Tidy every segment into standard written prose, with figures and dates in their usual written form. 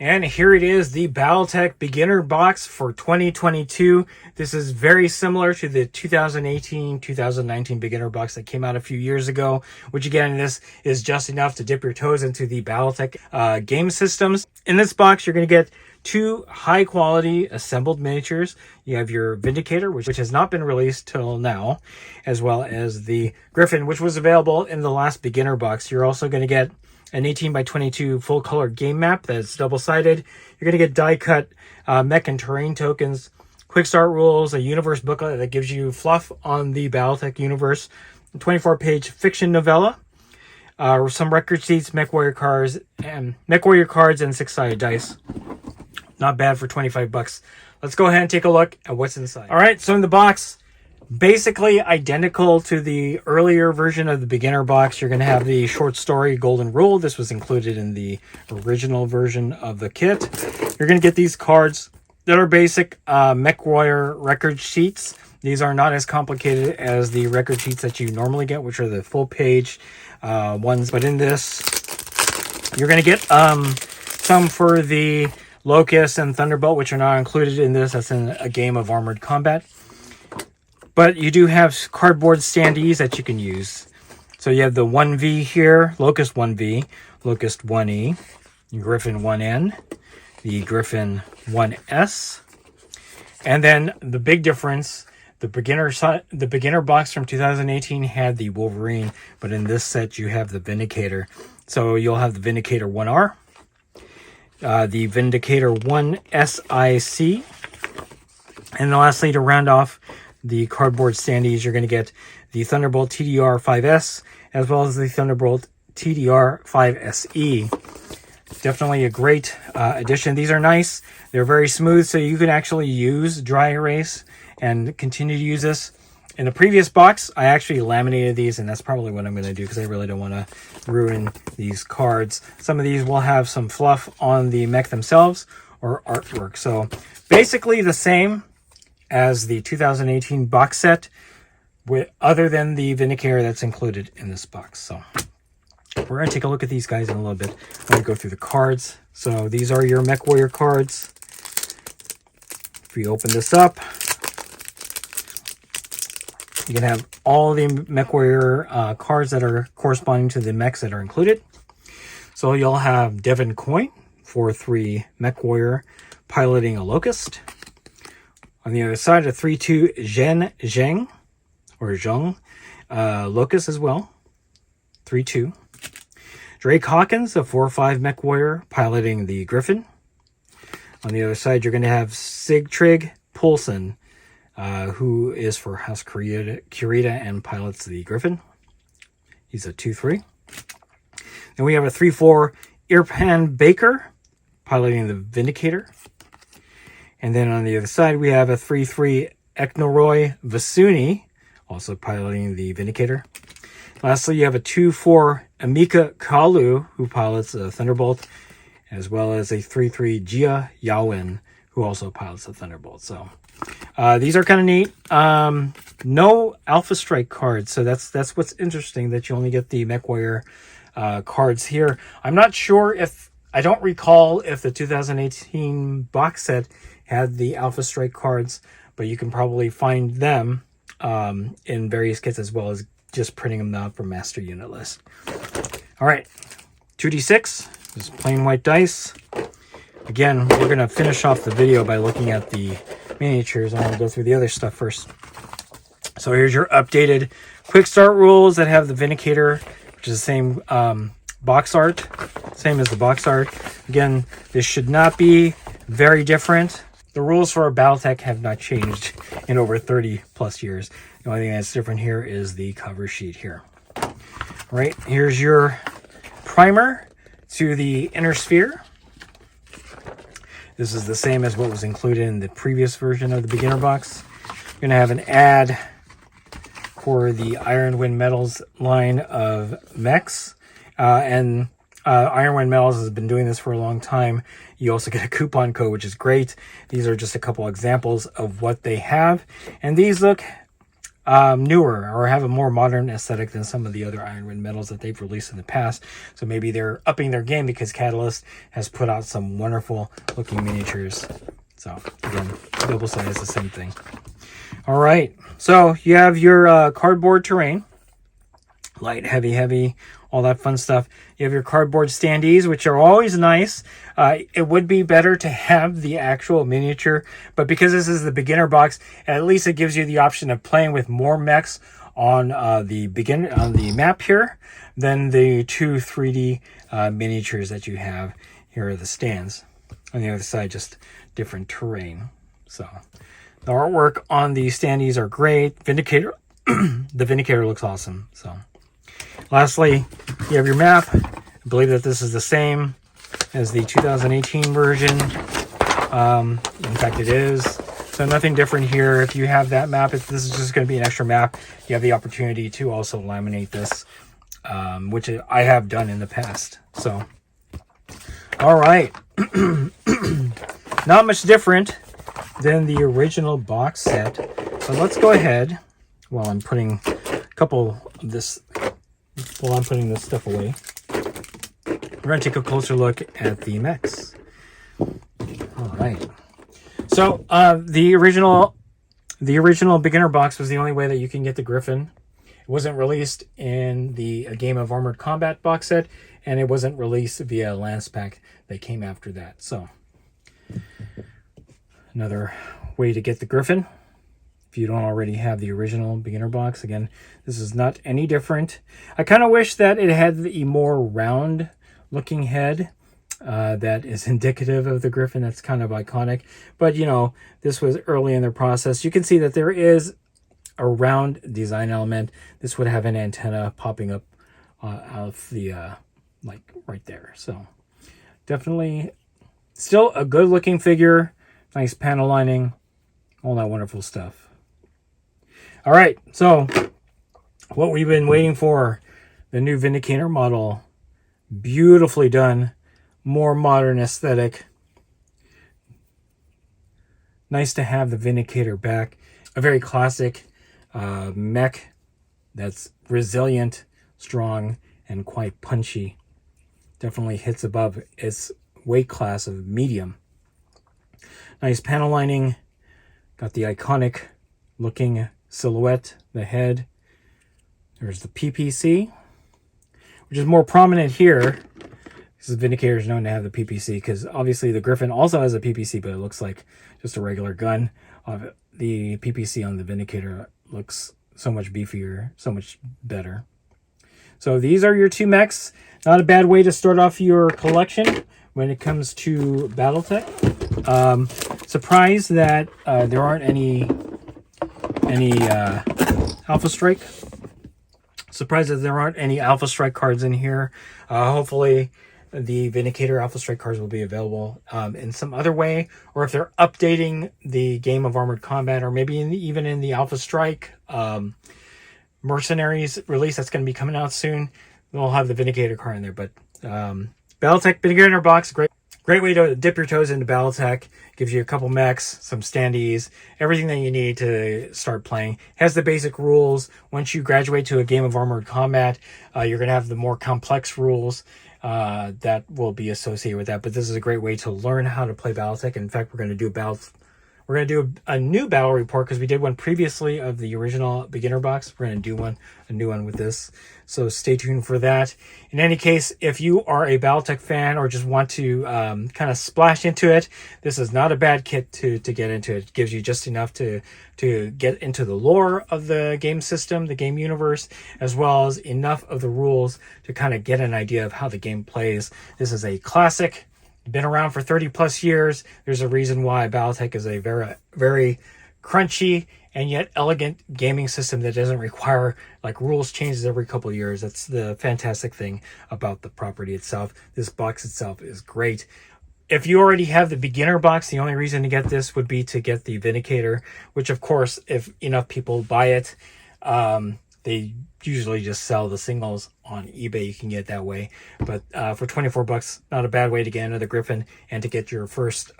And here it is, the Battletech beginner box for 2022. This is very similar to the 2018-2019 beginner box that came out a few years ago, which again, this is just enough to dip your toes into the Battletech game systems. In this box, you're going to get two high quality assembled miniatures. You have your Vindicator, which has not been released till now, as well as the Griffin, which was available in the last beginner box. You're also going to get an 18x22 full color game map that's double-sided. You're going to get die-cut mech and terrain tokens, quick start rules, a universe booklet that gives you fluff on the Battletech universe, a 24-page fiction novella, some record sheets, mech warrior cards, and 6-sided dice. Not bad for 25 bucks. Let's go ahead and take a look at what's inside. All right, so in the box, basically identical to the earlier version of the beginner box, you're going to have the short story Golden Rule. This was included in the original version of the kit. You're going to get these cards that are basic MechWarrior record sheets. These are not as complicated as the record sheets that you normally get, which are the full page ones. But in this, you're going to get some for the Locust and Thunderbolt, which are not included in this. That's in a game of Armored Combat. But you do have cardboard standees that you can use. So you have the 1V here, Locust 1V, Locust 1E, Griffin 1N, the Griffin 1S. And then the big difference, the beginner box from 2018 had the Wolverine, but in this set you have the Vindicator. So you'll have the Vindicator 1R, the Vindicator 1SIC, and lastly, to round off the cardboard standees, you're going to get the Thunderbolt TDR 5S as well as the Thunderbolt TDR 5SE. Definitely a great addition. These are nice. They're very smooth, so you can actually use dry erase and continue to use this. In the previous box, I actually laminated these, and that's probably what I'm going to do because I really don't want to ruin these cards. Some of these will have some fluff on the mech themselves or artwork. So basically the same as the 2018 box set, other than the Vindicator that's included in this box. So we're going to take a look at these guys in a little bit. I'm going to go through the cards. So these are your MechWarrior cards. If we open this up, you can have all the MechWarrior cards that are corresponding to the mechs that are included. So you'll have Devon Coin, 4/3 MechWarrior piloting a Locust. On the other side, a 3/2 Zheng Locust as well, 3/2. Drake Hawkins, a 4/5 MechWarrior piloting the Griffin. On the other side, you're going to have Sigtrig Poulsen, who is for House Kurita and pilots the Griffin. He's a 2/3. Then we have a 3/4 Irpan Baker piloting the Vindicator. And then on the other side, we have a 3/3 Eknoroy Vasuni, also piloting the Vindicator. Lastly, you have a 2/4 Amika Kalu, who pilots the Thunderbolt, as well as a 3/3 Jia Yawen, who also pilots the Thunderbolt. So these are kind of neat. No Alpha Strike cards, so that's what's interesting, that you only get the MechWarrior cards here. I'm not sure if, I don't recall if the 2018 box set had the Alpha Strike cards, but you can probably find them in various kits, as well as just printing them out from master unit list. All right, 2d6, just plain white dice. Again, we're going to finish off the video by looking at the miniatures. I'm going to go through the other stuff first. So here's your updated quick start rules that have the Vindicator, which is the same box art, same as the box art. Again, this should not be very different. The rules for our Battletech have not changed in over 30 plus years. The only thing that's different here is the cover sheet here. All right, here's your primer to the inner sphere. This is the same as what was included in the previous version of the beginner box. You're going to have an ad for the Iron Wind Metals line of mechs. Iron Wind Metals has been doing this for a long time. You also get a coupon code, which is great. These are just a couple examples of what they have. And these look newer or have a more modern aesthetic than some of the other Iron Man metals that they've released in the past. So maybe they're upping their game because Catalyst has put out some wonderful looking miniatures. So again, double size, the same thing. All right, so you have your cardboard terrain, light, heavy, all that fun stuff. You have your cardboard standees, which are always nice. It would be better to have the actual miniature, but because this is the beginner box, at least it gives you the option of playing with more mechs on the map here than the two 3D miniatures that you have. Here are the stands. On the other side, just different terrain. So the artwork on the standees are great. Vindicator, the Vindicator looks awesome. So lastly, you have your map. I believe that this is the same as the 2018 version. In fact, it is. So nothing different here. If you have that map, if this is just going to be an extra map, you have the opportunity to also laminate this, which I have done in the past. So, all right. Not much different than the original box set. So let's go ahead while I'm putting this stuff away. We're going to take a closer look at the mechs. All right. So the original beginner box was the only way that you can get the Griffin. It wasn't released in the Game of Armored Combat box set, and it wasn't released via Lance Pack that came after that. So another way to get the Griffin, if you don't already have the original beginner box. Again, this is not any different. I kind of wish that it had the more round looking head that is indicative of the Griffin. That's kind of iconic, but you know, this was early in their process. You can see that there is a round design element. This would have an antenna popping up out of the like right there. So definitely still a good looking figure, nice panel lining, all that wonderful stuff. All right, so what we've been waiting for, the new Vindicator model, beautifully done, more modern aesthetic. Nice to have the Vindicator back. A very classic mech that's resilient, strong, and quite punchy. Definitely hits above its weight class of medium. Nice panel lining. Got the iconic looking silhouette, the head. There's the PPC, which is more prominent here. Because the Vindicator is known to have the PPC, because obviously the Griffin also has a PPC, but it looks like just a regular gun. The PPC on the Vindicator looks so much beefier, so much better. So these are your two mechs. Not a bad way to start off your collection when it comes to Battletech. Surprised that there aren't any Alpha Strike. Surprised that there aren't any Alpha Strike cards in here. Hopefully the Vindicator Alpha Strike cards will be available in some other way, or if they're updating the Game of Armored Combat, or maybe even in the Alpha Strike Mercenaries release that's going to be coming out soon, they'll have the Vindicator card in there. But Battletech Beginner Box, great way to dip your toes into Battletech. Gives you a couple mechs, some standees, everything that you need to start playing. Has the basic rules. Once you graduate to a Game of Armored Combat, you're going to have the more complex rules that will be associated with that. But this is a great way to learn how to play Battletech. In fact, we're going to do a new battle report, because we did one previously of the original beginner box. We're going to do a new one with this. So stay tuned for that. In any case, if you are a Battletech fan or just want to kind of splash into it, this is not a bad kit to get into. It gives you just enough to get into the lore of the game system, the game universe, as well as enough of the rules to kind of get an idea of how the game plays. This is a classic. Been around for 30 plus years. There's a reason why Battletech is a very, very crunchy and yet elegant gaming system that doesn't require like rules changes every couple of years. That's the fantastic thing about the property itself. This box itself is great. If you already have the beginner box, the only reason to get this would be to get the Vindicator, which of course, if enough people buy it, they usually just sell the singles on eBay. You can get it that way. But for $24, not a bad way to get another Griffin and to get your first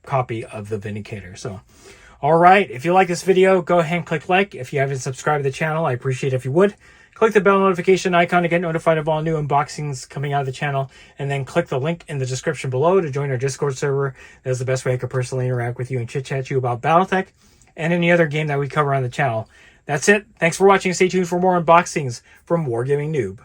copy of the Vindicator. So All right, if you like this video, go ahead and click like. If you haven't subscribed to the channel, I appreciate it if you would. Click the bell notification icon to get notified of all new unboxings coming out of the channel, and then click the link in the description below to join our Discord server. That's the best way I could personally interact with you and chit-chat you about Battletech and any other game that we cover on the channel. That's it. Thanks for watching. Stay tuned for more unboxings from Wargaming Noob.